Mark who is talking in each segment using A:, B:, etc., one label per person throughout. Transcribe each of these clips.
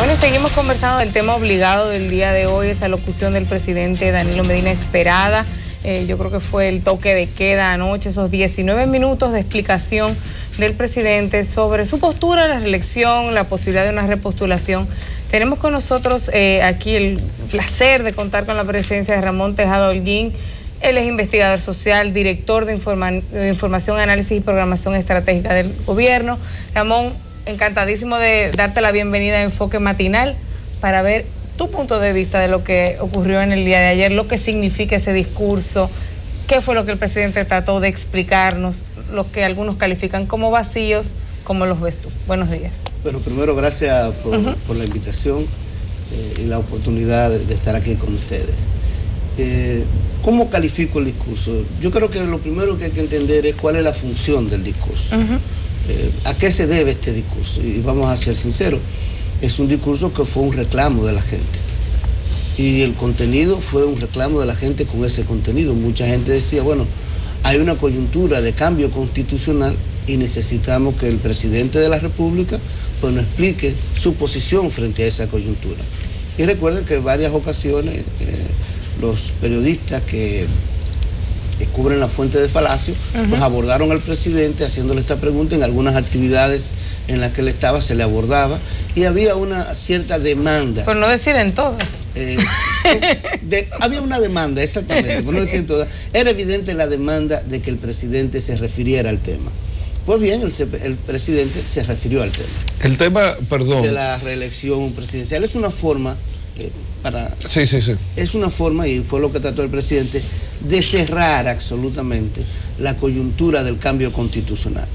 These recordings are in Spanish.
A: Bueno, seguimos conversando del tema obligado del día de hoy, esa locución del presidente Danilo Medina esperada. Yo creo que fue el toque de queda anoche, esos 19 minutos de explicación del presidente sobre su postura a la reelección, la posibilidad de una repostulación. Tenemos con nosotros aquí el placer de contar con la presencia de Ramón Tejada Holguín. Él es investigador social, director de Información, Análisis y Programación Estratégica del Gobierno. Ramón, encantadísimo de darte la bienvenida a Enfoque Matinal para ver tu punto de vista de lo que ocurrió en el día de ayer, lo que significa ese discurso, qué fue lo que el presidente trató de explicarnos, lo que algunos califican como vacíos. ¿Cómo los ves tú? Buenos días.
B: Bueno, primero gracias por la invitación y la oportunidad de estar aquí con ustedes. ¿Cómo califico el discurso? Yo creo que lo primero que hay que entender es cuál es la función del discurso. ¿A qué se debe este discurso? Y vamos a ser sinceros, es un discurso que fue un reclamo de la gente. Y el contenido fue un reclamo de la gente con ese contenido. Mucha gente decía, bueno, hay una coyuntura de cambio constitucional y necesitamos que el presidente de la República pues nos explique su posición frente a esa coyuntura. Y recuerden que en varias ocasiones los periodistas que cubren la fuente de falacio, pues abordaron al presidente haciéndole esta pregunta. En algunas actividades en las que él estaba se le abordaba y había una cierta demanda.
A: Por no decir en todas.
B: Había una demanda, exactamente, por no decir en todas. Era evidente la demanda de que el presidente se refiriera al tema. Pues bien, el presidente se refirió al tema.
C: El tema, perdón.
B: De la reelección presidencial. Es una forma
C: Sí.
B: Es una forma, y fue lo que trató el presidente, de cerrar absolutamente la coyuntura del cambio constitucional.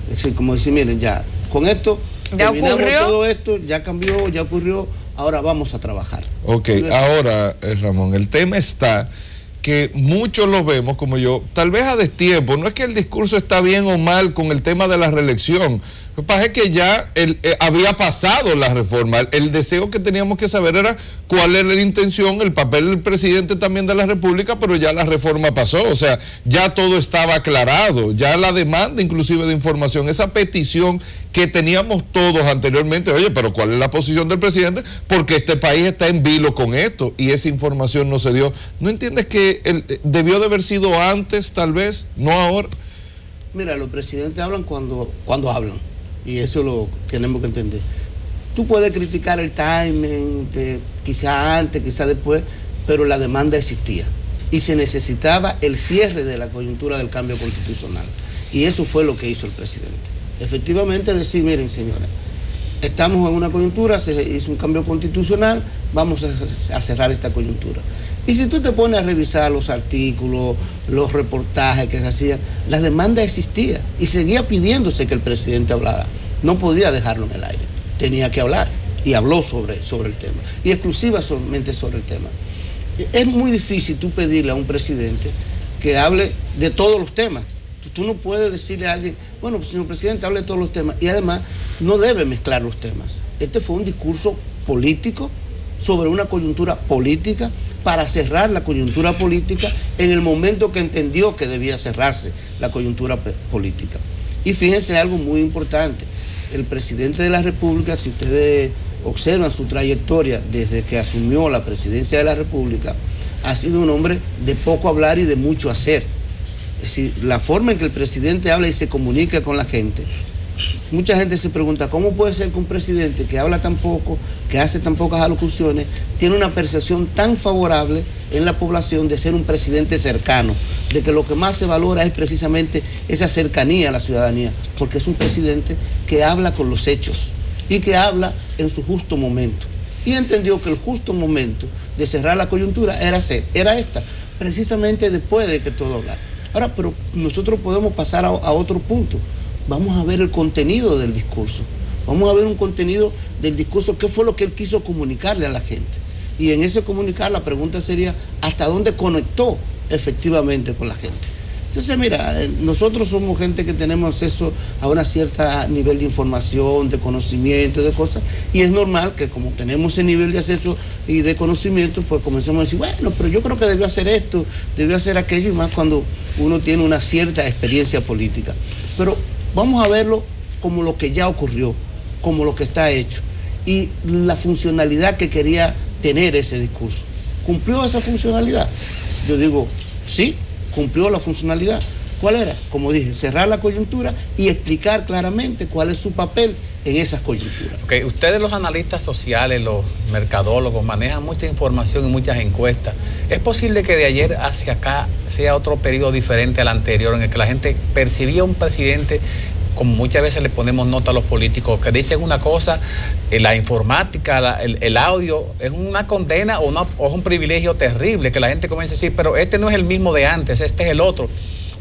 B: Es decir, como decir, miren, ya, con esto,
A: ¿ya
B: terminamos
A: ocurrió?
B: Todo esto, ya cambió, ya ocurrió, ahora vamos a trabajar.
C: Ok, ahora, Ramón, el tema está que muchos lo vemos como yo, tal vez a destiempo. No es que el discurso está bien o mal con el tema de la reelección. Lo que pasa es que ya había pasado la reforma. El deseo que teníamos que saber era cuál era la intención, el papel del presidente también de la República, pero ya la reforma pasó. O sea, ya todo estaba aclarado. Ya la demanda inclusive de información, esa petición que teníamos todos anteriormente, oye, pero ¿cuál es la posición del presidente? Porque este país está en vilo con esto y esa información no se dio. ¿No entiendes que debió de haber sido antes, tal vez, no ahora?
B: Mira, los presidentes hablan cuando hablan. Y eso lo tenemos que entender. Tú puedes criticar el timing, que quizá antes, quizá después, pero la demanda existía. Y se necesitaba el cierre de la coyuntura del cambio constitucional. Y eso fue lo que hizo el presidente. Efectivamente decir, miren señores, estamos en una coyuntura, se hizo un cambio constitucional, vamos a cerrar esta coyuntura. Y si tú te pones a revisar los artículos, los reportajes que se hacían, la demanda existía y seguía pidiéndose que el presidente hablara. No podía dejarlo en el aire, tenía que hablar y habló sobre el tema y exclusivamente sobre el tema. Es muy difícil tú pedirle a un presidente que hable de todos los temas. Tú no puedes decirle a alguien, bueno, señor presidente, hable de todos los temas, y además no debe mezclar los temas. Este fue un discurso político sobre una coyuntura política para cerrar la coyuntura política en el momento que entendió que debía cerrarse la coyuntura política. Y fíjense algo muy importante, el presidente de la República, si ustedes observan su trayectoria desde que asumió la presidencia de la República, ha sido un hombre de poco hablar y de mucho hacer. Es decir, la forma en que el presidente habla y se comunica con la gente. Mucha gente se pregunta, ¿cómo puede ser que un presidente que habla tan poco, que hace tan pocas alocuciones, tiene una percepción tan favorable en la población de ser un presidente cercano? De que lo que más se valora es precisamente esa cercanía a la ciudadanía, porque es un presidente que habla con los hechos y que habla en su justo momento. Y entendió que el justo momento de cerrar la coyuntura era esta, precisamente después de que todo hablara. Ahora, pero nosotros podemos pasar a otro punto. Vamos a ver el contenido del discurso. Vamos a ver un contenido del discurso, qué fue lo que él quiso comunicarle a la gente. Y en ese comunicar la pregunta sería, ¿hasta dónde conectó efectivamente con la gente? Entonces, mira, nosotros somos gente que tenemos acceso a un cierto nivel de información, de conocimiento, de cosas, y es normal que como tenemos ese nivel de acceso y de conocimiento, pues comencemos a decir, bueno, pero yo creo que debió hacer esto, debió hacer aquello, y más cuando uno tiene una cierta experiencia política. Pero vamos a verlo como lo que ya ocurrió, como lo que está hecho. y la funcionalidad que quería tener ese discurso. ¿Cumplió esa funcionalidad? Yo digo, sí, cumplió la funcionalidad. ¿Cuál era? Como dije, cerrar la coyuntura y explicar claramente cuál es su papel en esas coyunturas.
D: Okay. Ustedes, los analistas sociales, los mercadólogos, manejan mucha información y muchas encuestas. ¿Es posible que de ayer hacia acá sea otro periodo diferente al anterior, en el que la gente percibía un presidente, como muchas veces le ponemos nota a los políticos, que dicen una cosa, la informática, el audio, es una condena o es un privilegio terrible, que la gente comienza a decir, pero este no es el mismo de antes, este es el otro?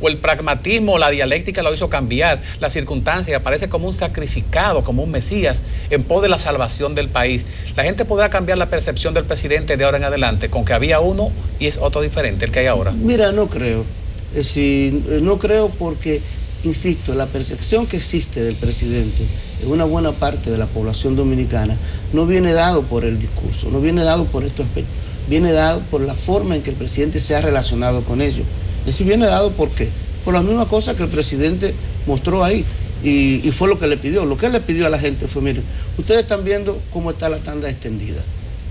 D: O el pragmatismo, la dialéctica lo hizo cambiar, las circunstancias, aparece como un sacrificado, como un mesías en pos de la salvación del país. La gente podrá cambiar la percepción del presidente de ahora en adelante, con que había uno y es otro diferente, el que hay ahora.
B: Mira, no creo. Es decir, no creo porque, insisto, la percepción que existe del presidente en una buena parte de la población dominicana no viene dado por el discurso, no viene dado por estos aspectos, viene dado por la forma en que el presidente se ha relacionado con ellos. Es decir, viene dado ¿por qué? Por la misma cosa que el presidente mostró ahí y fue lo que le pidió. Lo que él le pidió a la gente fue, miren, ustedes están viendo cómo está la tanda extendida.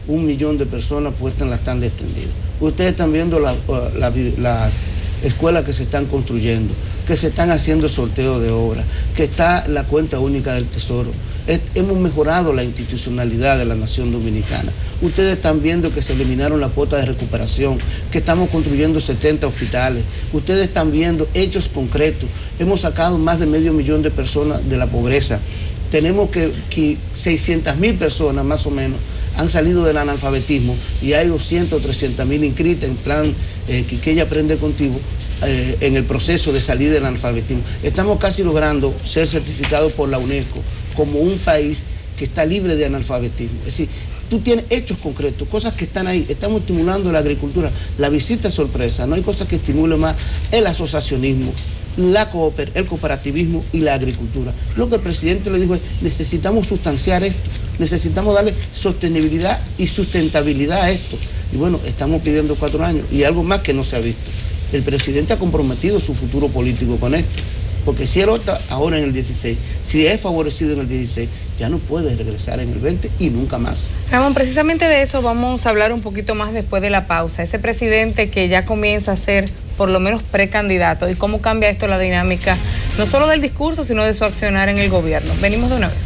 B: 1 millón de personas puestas en la tanda extendida. Ustedes están viendo las escuelas que se están construyendo, que se están haciendo sorteos de obras, que está la cuenta única del Tesoro. Hemos mejorado la institucionalidad de la nación dominicana. Ustedes están viendo que se eliminaron la cuota de recuperación, que estamos construyendo 70 hospitales. Ustedes están viendo hechos concretos. Hemos sacado más de 500.000 de personas de la pobreza. Tenemos que 600.000 personas más o menos han salido del analfabetismo y hay 200 o 300.000 inscritas en plan Quiqueya Aprende Contigo en el proceso de salir del analfabetismo. Estamos casi logrando ser certificados por la UNESCO como un país que está libre de analfabetismo. Es decir, tú tienes hechos concretos, cosas que están ahí. Estamos estimulando la agricultura. La visita es sorpresa. No hay cosa que estimule más el asociacionismo, el cooperativismo y la agricultura. Lo que el presidente le dijo es, necesitamos sustanciar esto, necesitamos darle sostenibilidad y sustentabilidad a esto. Y bueno, estamos pidiendo 4 años y algo más que no se ha visto. El presidente ha comprometido su futuro político con esto. Porque si él vota ahora en el 16, si es favorecido en el 16, ya no puede regresar en el 20 y nunca más.
A: Ramón, precisamente de eso vamos a hablar un poquito más después de la pausa. Ese presidente que ya comienza a ser por lo menos precandidato y cómo cambia esto la dinámica, no solo del discurso, sino de su accionar en el gobierno. Venimos de una vez.